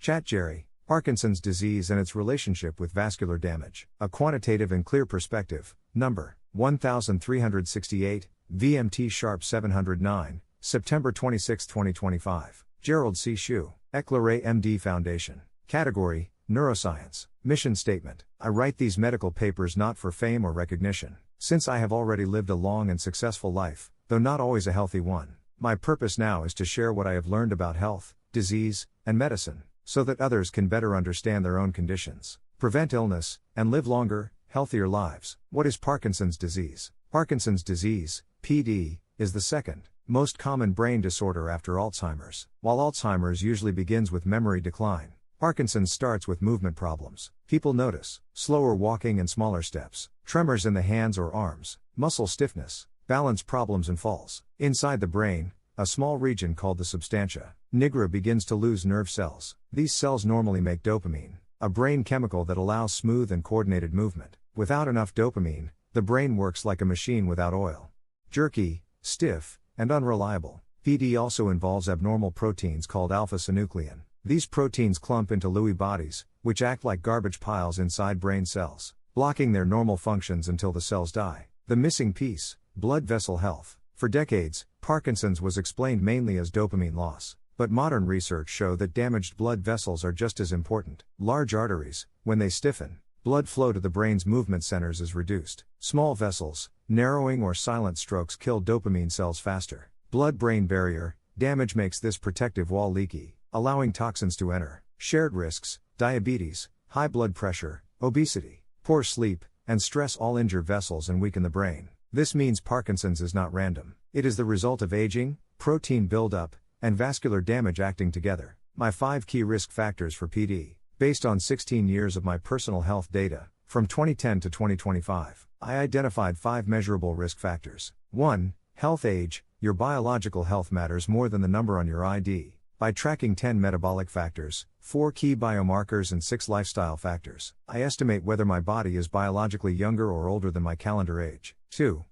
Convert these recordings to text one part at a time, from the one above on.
ChatGerry, Parkinson's disease and its relationship with vascular damage. A quantitative and clear perspective. Number 1368, VMT Sharp 709, September 26, 2025. Gerald C. EclaireMD Foundation. Category: Neuroscience. Mission statement: I write these medical papers not for fame or recognition, since I have already lived a long and successful life, though not always a healthy one. My purpose now is to share what I have learned about health, disease, and medicine, so that others can better understand their own conditions, prevent illness, and live longer, healthier lives. What is Parkinson's disease? Parkinson's disease, PD, is the second most common brain disorder after Alzheimer's. While Alzheimer's usually begins with memory decline, Parkinson's starts with movement problems. People notice slower walking and smaller steps, tremors in the hands or arms, muscle stiffness, balance problems and falls. Inside the brain, a small region called the substantia nigra begins to lose nerve cells. These cells normally make dopamine, a brain chemical that allows smooth and coordinated movement. Without enough dopamine, the brain works like a machine without oil. Jerky, stiff, and unreliable. PD also involves abnormal proteins called alpha-synuclein. These proteins clump into Lewy bodies, which act like garbage piles inside brain cells, blocking their normal functions until the cells die. The missing piece: blood vessel health. For decades, Parkinson's was explained mainly as dopamine loss, but modern research shows that damaged blood vessels are just as important. Large arteries, when they stiffen, blood flow to the brain's movement centers is reduced. Small vessels, narrowing or silent strokes kill dopamine cells faster. Blood-brain barrier damage makes this protective wall leaky, allowing toxins to enter. Shared risks: diabetes, high blood pressure, obesity, poor sleep, and stress all injure vessels and weaken the brain. This means Parkinson's is not random. It is the result of aging, protein buildup, and vascular damage acting together. My 5 key risk factors for PD. Based on 16 years of my personal health data, from 2010 to 2025, I identified 5 measurable risk factors. 1. Health age. Your biological health matters more than the number on your ID. By tracking 10 metabolic factors, 4 key biomarkers and 6 lifestyle factors, I estimate whether my body is biologically younger or older than my calendar age. 2.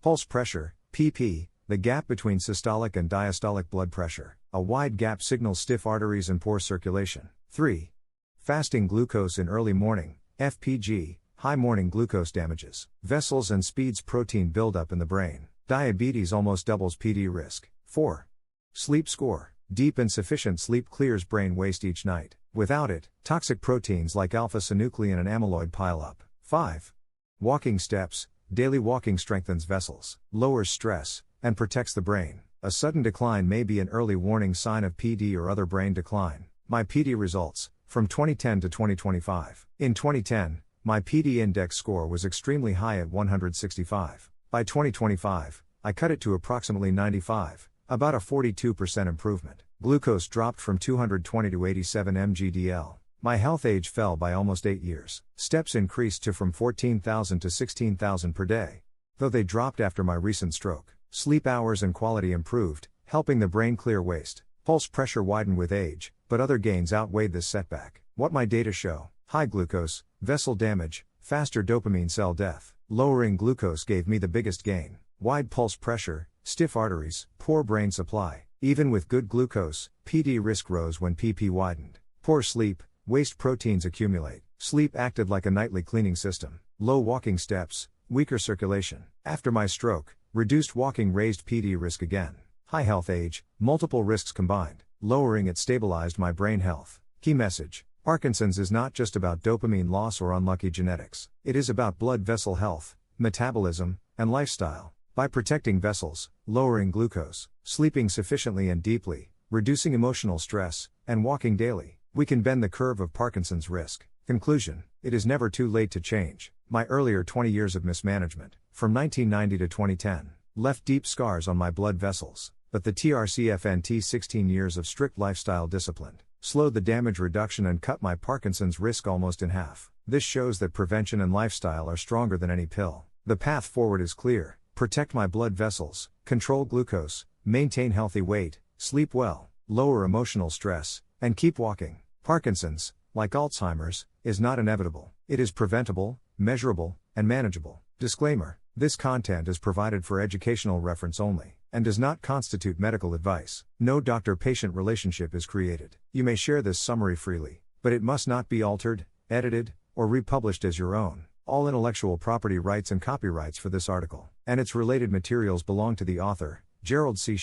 Pulse pressure, PP, the gap between systolic and diastolic blood pressure. A wide gap signals stiff arteries and poor circulation. 3. Fasting glucose in early morning, FPG, high morning glucose damages vessels and speeds protein buildup in the brain. Diabetes almost doubles PD risk. 4. Sleep score. Deep and sufficient sleep clears brain waste each night. Without it, toxic proteins like alpha-synuclein and amyloid pile up. 5. Walking steps. Daily walking strengthens vessels, lowers stress, and protects the brain. A sudden decline may be an early warning sign of PD or other brain decline. My PD results, from 2010 to 2025. In 2010, my PD index score was extremely high at 165. By 2025, I cut it to approximately 95, about a 42% improvement. Glucose dropped from 220 to 87 mg/dl. My health age fell by almost 8 years. Steps increased to from 14,000 to 16,000 per day, though they dropped after my recent stroke. Sleep hours and quality improved, helping the brain clear waste. Pulse pressure widened with age, but other gains outweighed this setback. What my data show: high glucose, vessel damage, faster dopamine cell death. Lowering glucose gave me the biggest gain. Wide pulse pressure, stiff arteries, poor brain supply. Even with good glucose, PD risk rose when PP widened. Poor sleep, waste proteins accumulate. Sleep acted like a nightly cleaning system. Low walking steps, weaker circulation. After my stroke, reduced walking raised PD risk again. High health age, multiple risks combined. Lowering it stabilized my brain health. Key message: Parkinson's is not just about dopamine loss or unlucky genetics. It is about blood vessel health, metabolism, and lifestyle. By protecting vessels, lowering glucose, sleeping sufficiently and deeply, reducing emotional stress, and walking daily, we can bend the curve of Parkinson's risk. Conclusion: it is never too late to change. My earlier 20 years of mismanagement, from 1990 to 2010, left deep scars on my blood vessels, but the TRCFNT 16 years of strict lifestyle discipline slowed the damage reduction and cut my Parkinson's risk almost in half. This shows that prevention and lifestyle are stronger than any pill. The path forward is clear: protect my blood vessels, control glucose, maintain healthy weight, sleep well, lower emotional stress, and keep walking. Parkinson's, like Alzheimer's, is not inevitable. It is preventable, measurable, and manageable. Disclaimer: this content is provided for educational reference only. and does not constitute medical advice. No doctor-patient relationship is created. You may share this summary freely, but it must not be altered, edited, or republished as your own. All intellectual property rights and copyrights for this article and its related materials belong to the author, Gerald C.